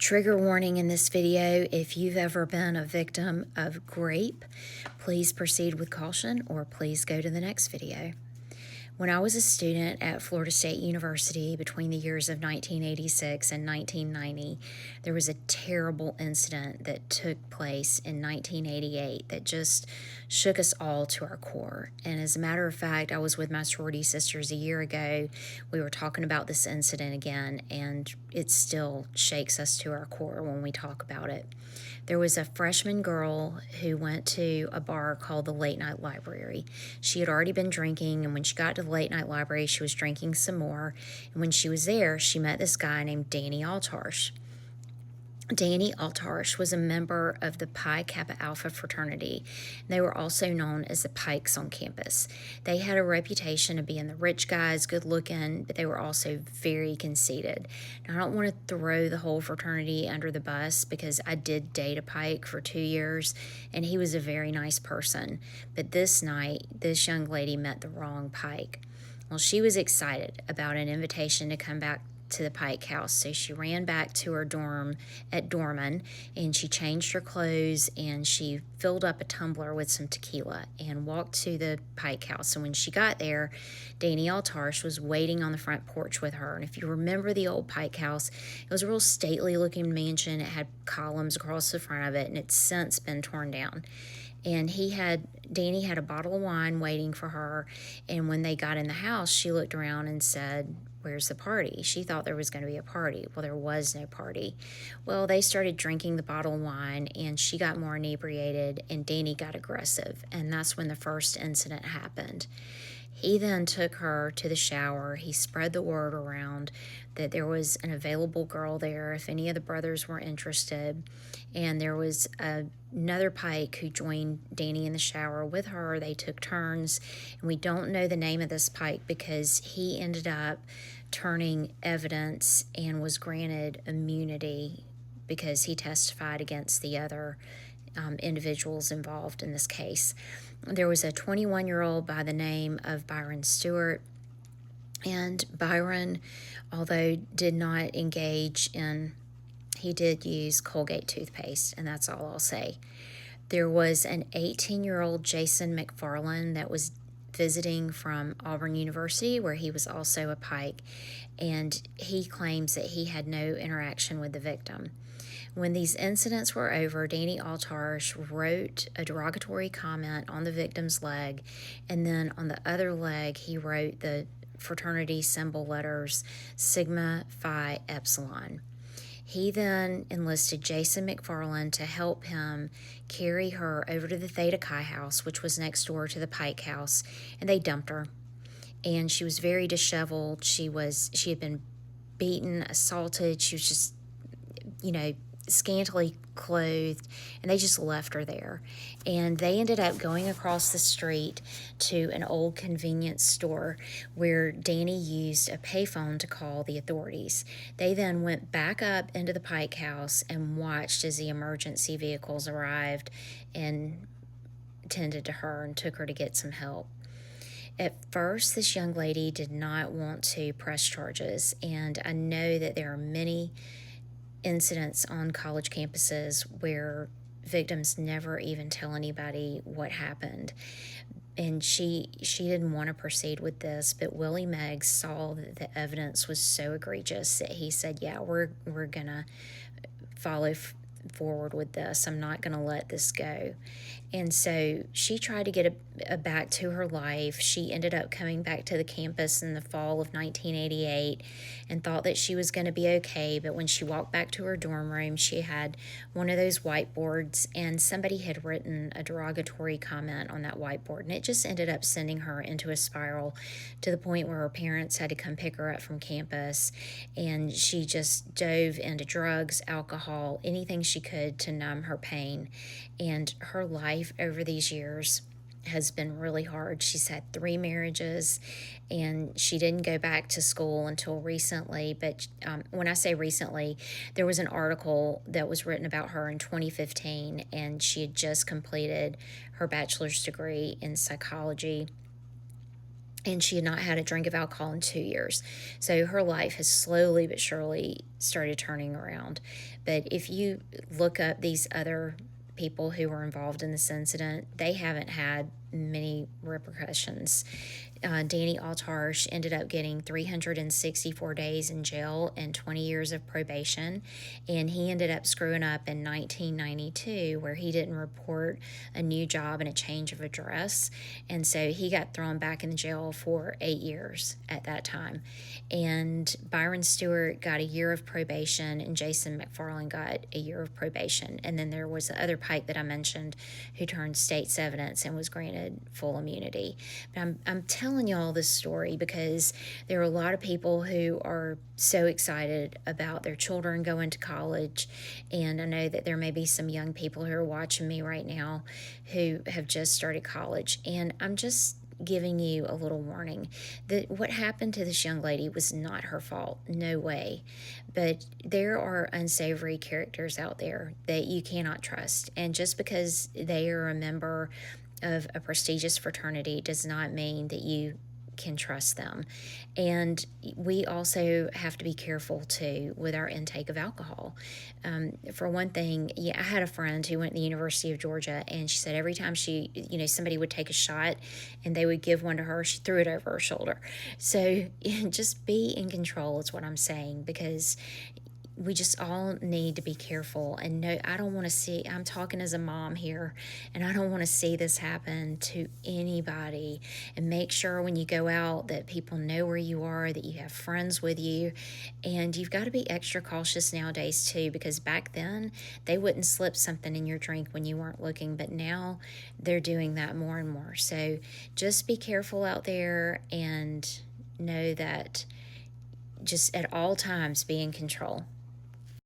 Trigger warning in this video: if you've ever been a victim of rape, please proceed with caution or please go to the next video. When I was a student at Florida State University between the years of 1986 and 1990, there was a terrible incident that took place in 1988 that just shook us all to our core. And as a matter of fact, I was with my sorority sisters a year ago. We were talking about this incident again, and it still shakes us to our core when we talk about it. There was a freshman girl who went to a bar called the Late Night Library. She had already been drinking, and when she got to the Late Night Library, she was drinking some more. And when she was there, she met this guy named Danny Altarsh. Danny Altarsh was a member of the Pi Kappa Alpha fraternity. They were also known as the Pikes on campus. They had a reputation of being the rich guys, good looking, but they were also very conceited. Now, I don't want to throw the whole fraternity under the bus because I did date a Pike for 2 years, and he was a very nice person. But this night, this young lady met the wrong Pike. Well, she was excited about an invitation to come back to the Pike house. So she ran back to her dorm at Dorman, and she changed her clothes, and she filled up a tumbler with some tequila and walked to the Pike house. And when she got there, Danny Altarsh was waiting on the front porch with her. And if you remember the old Pike house, it was a real stately looking mansion. It had columns across the front of it, and it's since been torn down. And Danny had a bottle of wine waiting for her. And when they got in the house, she looked around and said, "Where's the party?" She thought there was going to be a party. Well, there was no party. Well, they started drinking the bottle of wine, and she got more inebriated, and Danny got aggressive. And that's when the first incident happened. He then took her to the shower. He spread the word around that there was an available girl there if any of the brothers were interested. And there was another Pike who joined Danny in the shower with her. They took turns. And we don't know the name of this Pike because he ended up turning evidence and was granted immunity because he testified against the other individuals involved in this case. There was a 21-year-old by the name of Byron Stewart, and Byron, although did not engage in, he did use Colgate toothpaste, and that's all I'll say. There was an 18-year-old Jason McFarland that was visiting from Auburn University, where he was also a Pike, and he claims that he had no interaction with the victim. When these incidents were over, Danny Altarsh wrote a derogatory comment on the victim's leg, and then on the other leg, he wrote the fraternity symbol letters Sigma Phi Epsilon. He then enlisted Jason McFarland to help him carry her over to the Theta Chi house, which was next door to the Pike house, and they dumped her. And she was very disheveled. She had been beaten, assaulted. She was just, scantily clothed, and they just left her there. And they ended up going across the street to an old convenience store where Danny used a payphone to call the authorities. They then went back up into the Pike house and watched as the emergency vehicles arrived and tended to her and took her to get some help. At first, this young lady did not want to press charges, and I know that there are many incidents on college campuses where victims never even tell anybody what happened. And she didn't want to proceed with this, but Willie Meggs saw that the evidence was so egregious that he said, "Yeah, we're gonna follow forward with this. I'm not gonna let this go." And so she tried to get a back to her life. She ended up coming back to the campus in the fall of 1988 and thought that she was going to be okay. But when she walked back to her dorm room, she had one of those whiteboards, and somebody had written a derogatory comment on that whiteboard. And it just ended up sending her into a spiral to the point where her parents had to come pick her up from campus. And she just dove into drugs, alcohol, anything she could to numb her pain. And her life over these years has been really hard. She's had 3 marriages, and she didn't go back to school until recently. But when I say recently, there was an article that was written about her in 2015, and she had just completed her bachelor's degree in psychology. and she had not had a drink of alcohol in 2 years. So her life has slowly but surely started turning around. But if you look up these other people who were involved in this incident, they haven't had many repercussions. Danny Altarsh ended up getting 364 days in jail and 20 years of probation, and he ended up screwing up in 1992 where he didn't report a new job and a change of address, and so he got thrown back in the jail for 8 years at that time. And Byron Stewart got a year of probation, and Jason McFarland got a year of probation. And then there was the other Pike that I mentioned who turned state's evidence and was granted full immunity. But I'm telling you all this story because there are a lot of people who are so excited about their children going to college, and I know that there may be some young people who are watching me right now who have just started college, and I'm just giving you a little warning that what happened to this young lady was not her fault, no way. But there are unsavory characters out there that you cannot trust, and just because they are a member of a prestigious fraternity does not mean that you can trust them. And we also have to be careful too with our intake of alcohol. For one thing, yeah, I had a friend who went to the University of Georgia, and she said every time somebody would take a shot and they would give one to her, she threw it over her shoulder. So just be in control is what I'm saying, because we just all need to be careful. And no, I don't want to see, I'm talking as a mom here, and I don't want to see this happen to anybody. And make sure when you go out that people know where you are, that you have friends with you. And you've got to be extra cautious nowadays too, because back then they wouldn't slip something in your drink when you weren't looking, but now they're doing that more and more. So just be careful out there, and know that just at all times be in control.